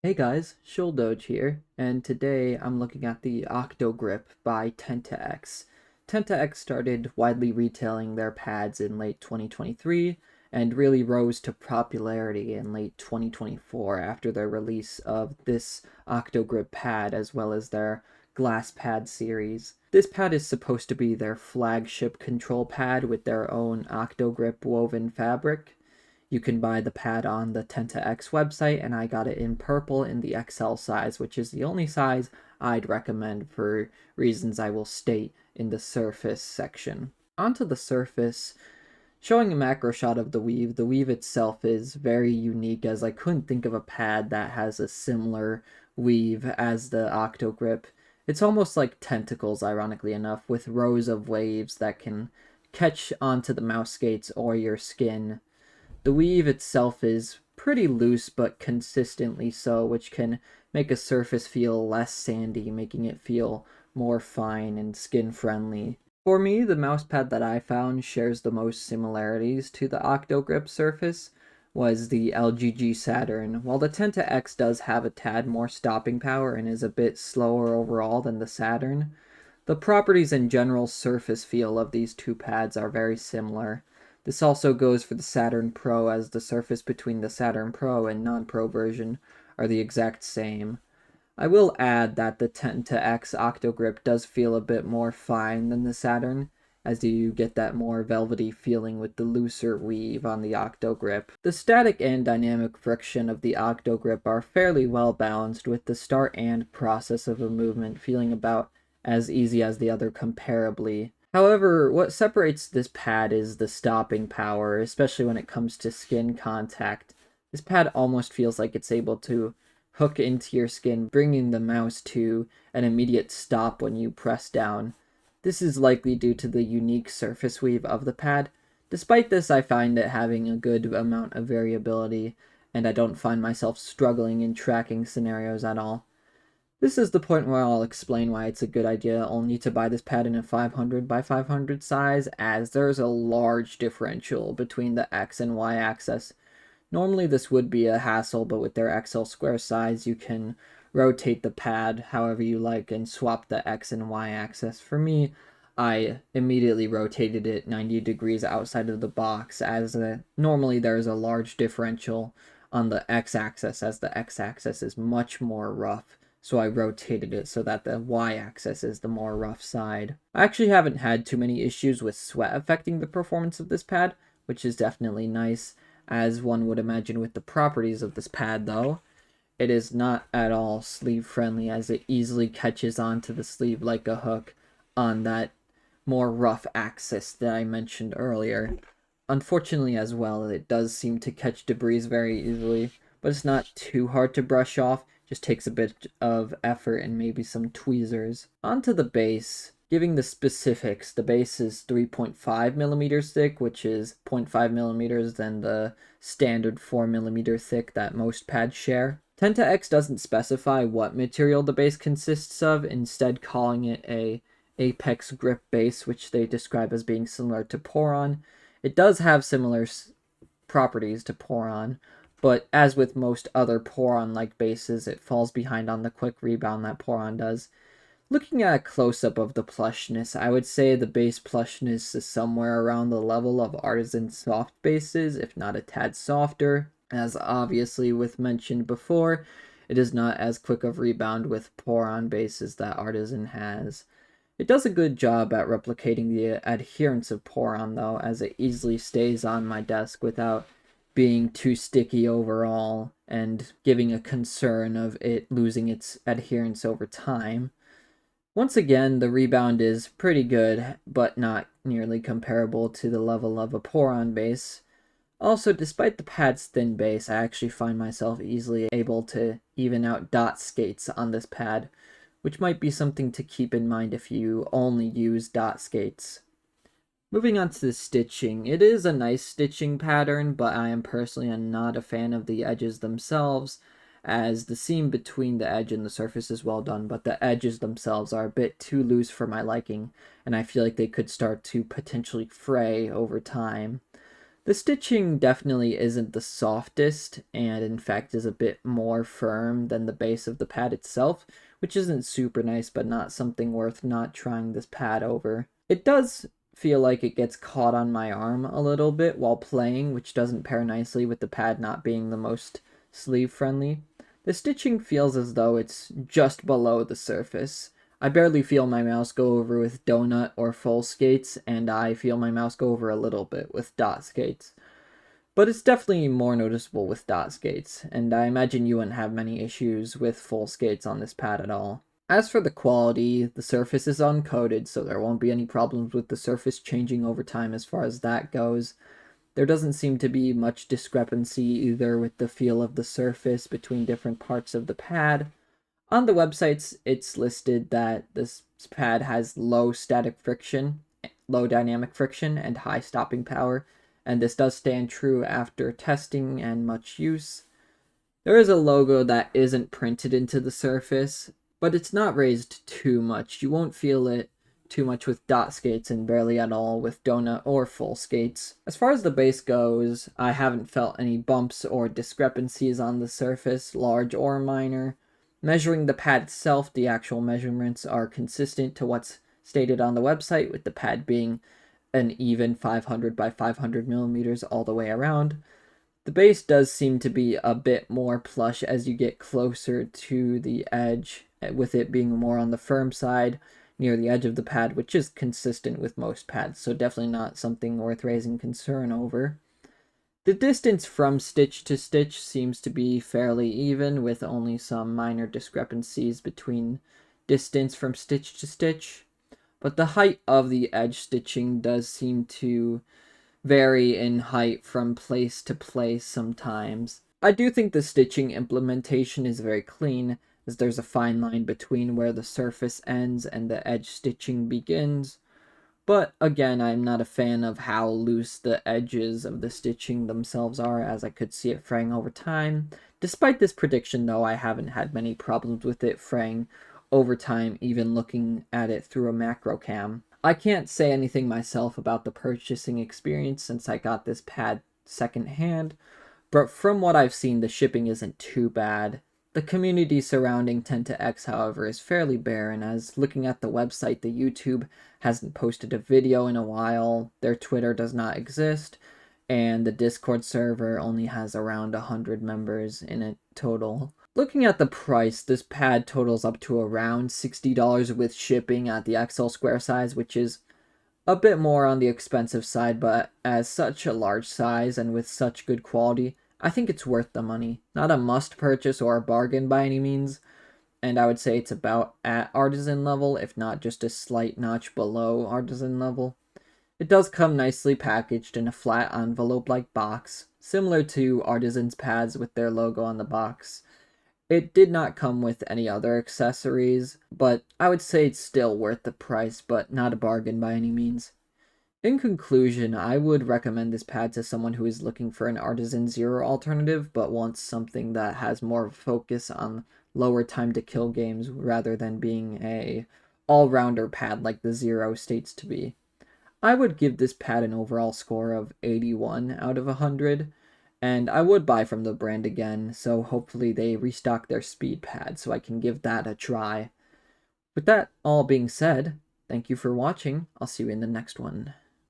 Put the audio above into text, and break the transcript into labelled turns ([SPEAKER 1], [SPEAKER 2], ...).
[SPEAKER 1] Hey guys, Shuldoge here, and today I'm looking at the Octo-Grip by Tenta-X. Tenta-X started widely retailing their pads in late 2023 and really rose to popularity in late 2024 after their release of this Octo-Grip pad as well as their glass pad series. This pad is supposed to be their flagship control pad with their own Octo-Grip woven fabric. You can buy the pad on the Tenta-X website, and I got it in purple in the XL size, which is the only size I'd recommend for reasons I will state in the surface section. Onto the surface, showing a macro shot of the weave itself is very unique as I couldn't think of a pad that has a similar weave as the Octo-Grip. It's almost like tentacles, ironically enough, with rows of waves that can catch onto the mouse skates or your skin. The weave itself is pretty loose but consistently so, which can make a surface feel less sandy, making it feel more fine and skin-friendly. For me, the mousepad that I found shares the most similarities to the Octo-Grip surface was the LGG Saturn. While the Tenta-X does have a tad more stopping power and is a bit slower overall than the Saturn, the properties and general surface feel of these two pads are very similar. This also goes for the Saturn Pro, as the surface between the Saturn Pro and non-Pro version are the exact same. I will add that the Tenta-X Octo-Grip does feel a bit more fine than the Saturn, as you get that more velvety feeling with the looser weave on the Octo-Grip. The static and dynamic friction of the Octo-Grip are fairly well balanced, with the start and process of a movement feeling about as easy as the other comparably. However, what separates this pad is the stopping power, especially when it comes to skin contact. This pad almost feels like it's able to hook into your skin, bringing the mouse to an immediate stop when you press down. This is likely due to the unique surface weave of the pad. Despite this, I find it having a good amount of variability, and I don't find myself struggling in tracking scenarios at all. This is the point where I'll explain why it's a good idea only to buy this pad in a 500 by 500 size, as there's a large differential between the X and Y axis. Normally this would be a hassle, but with their XL square size you can rotate the pad however you like and swap the X and Y axis. For me, I immediately rotated it 90 degrees outside of the box, as normally there's a large differential on the X axis, as the X axis is much more rough. So I rotated it so that the Y-axis is the more rough side. I actually haven't had too many issues with sweat affecting the performance of this pad, which is definitely nice, as one would imagine with the properties of this pad though. It is not at all sleeve friendly, as it easily catches onto the sleeve like a hook on that more rough axis that I mentioned earlier. Unfortunately as well, it does seem to catch debris very easily, but it's not too hard to brush off. Just takes a bit of effort and maybe some tweezers. Onto the base. Giving the specifics, the base is 3.5 millimeters thick, which is 0.5 millimeters than the standard 4 millimeter thick that most pads share. Tenta-X doesn't specify what material the base consists of, instead calling it a Apex grip base, which they describe as being similar to Poron. It does have similar properties to Poron, but as with most other Poron-like bases, it falls behind on the quick rebound that Poron does. Looking at a close-up of the plushness, I would say the base plushness is somewhere around the level of Artisan soft bases, if not a tad softer. As obviously with mentioned before, it is not as quick of rebound with Poron bases that Artisan has. It does a good job at replicating the adherence of Poron though, as it easily stays on my desk without being too sticky overall and giving a concern of it losing its adherence over time. Once again, the rebound is pretty good, but not nearly comparable to the level of a Poron base. Also, despite the pad's thin base, I actually find myself easily able to even out dot skates on this pad, which might be something to keep in mind if you only use dot skates. Moving on to the stitching, it is a nice stitching pattern, but I am personally not a fan of the edges themselves, as the seam between the edge and the surface is well done, but the edges themselves are a bit too loose for my liking, and I feel like they could start to potentially fray over time. The stitching definitely isn't the softest, and in fact is a bit more firm than the base of the pad itself, which isn't super nice, but not something worth not trying this pad over. It does feel like it gets caught on my arm a little bit while playing, which doesn't pair nicely with the pad not being the most sleeve friendly. The stitching feels as though it's just below the surface. I barely feel my mouse go over with donut or full skates, and I feel my mouse go over a little bit with dot skates. But it's definitely more noticeable with dot skates, and I imagine you wouldn't have many issues with full skates on this pad at all. As for the quality, the surface is uncoated, so there won't be any problems with the surface changing over time as far as that goes. There doesn't seem to be much discrepancy either with the feel of the surface between different parts of the pad. On the websites, it's listed that this pad has low static friction, low dynamic friction, and high stopping power, and this does stand true after testing and much use. There is a logo that isn't printed into the surface, but it's not raised too much. You won't feel it too much with dot skates and barely at all with donut or full skates. As far as the base goes, I haven't felt any bumps or discrepancies on the surface, large or minor. Measuring the pad itself, the actual measurements are consistent to what's stated on the website, with the pad being an even 500 by 500 millimeters all the way around. The base does seem to be a bit more plush as you get closer to the edge, with it being more on the firm side near the edge of the pad, which is consistent with most pads, so definitely not something worth raising concern over. The distance from stitch to stitch seems to be fairly even, with only some minor discrepancies between distance from stitch to stitch, but the height of the edge stitching does seem to vary in height from place to place sometimes. I do think the stitching implementation is very clean, as there's a fine line between where the surface ends and the edge stitching begins. But again, I'm not a fan of how loose the edges of the stitching themselves are, as I could see it fraying over time. Despite this prediction, though, I haven't had many problems with it fraying over time, even looking at it through a macro cam. I can't say anything myself about the purchasing experience since I got this pad secondhand, but from what I've seen, the shipping isn't too bad. The community surrounding Tenta-X, however, is fairly barren, as looking at the website, the YouTube hasn't posted a video in a while, their Twitter does not exist, and the Discord server only has around 100 members in it total. Looking at the price, this pad totals up to around $60 with shipping at the XL square size, which is a bit more on the expensive side, but as such a large size and with such good quality, I think it's worth the money. Not a must purchase or a bargain by any means, and I would say it's about at Artisan level, if not just a slight notch below Artisan level. It does come nicely packaged in a flat envelope-like box, similar to Artisan's pads with their logo on the box. It did not come with any other accessories, but I would say it's still worth the price, but not a bargain by any means. In conclusion, I would recommend this pad to someone who is looking for an Artisan Zero alternative, but wants something that has more focus on lower time to kill games rather than being a all-rounder pad like the Zero states to be. I would give this pad an overall score of 81 out of 100, and I would buy from the brand again, so hopefully they restock their speed pad so I can give that a try. With that all being said, thank you for watching. I'll see you in the next one.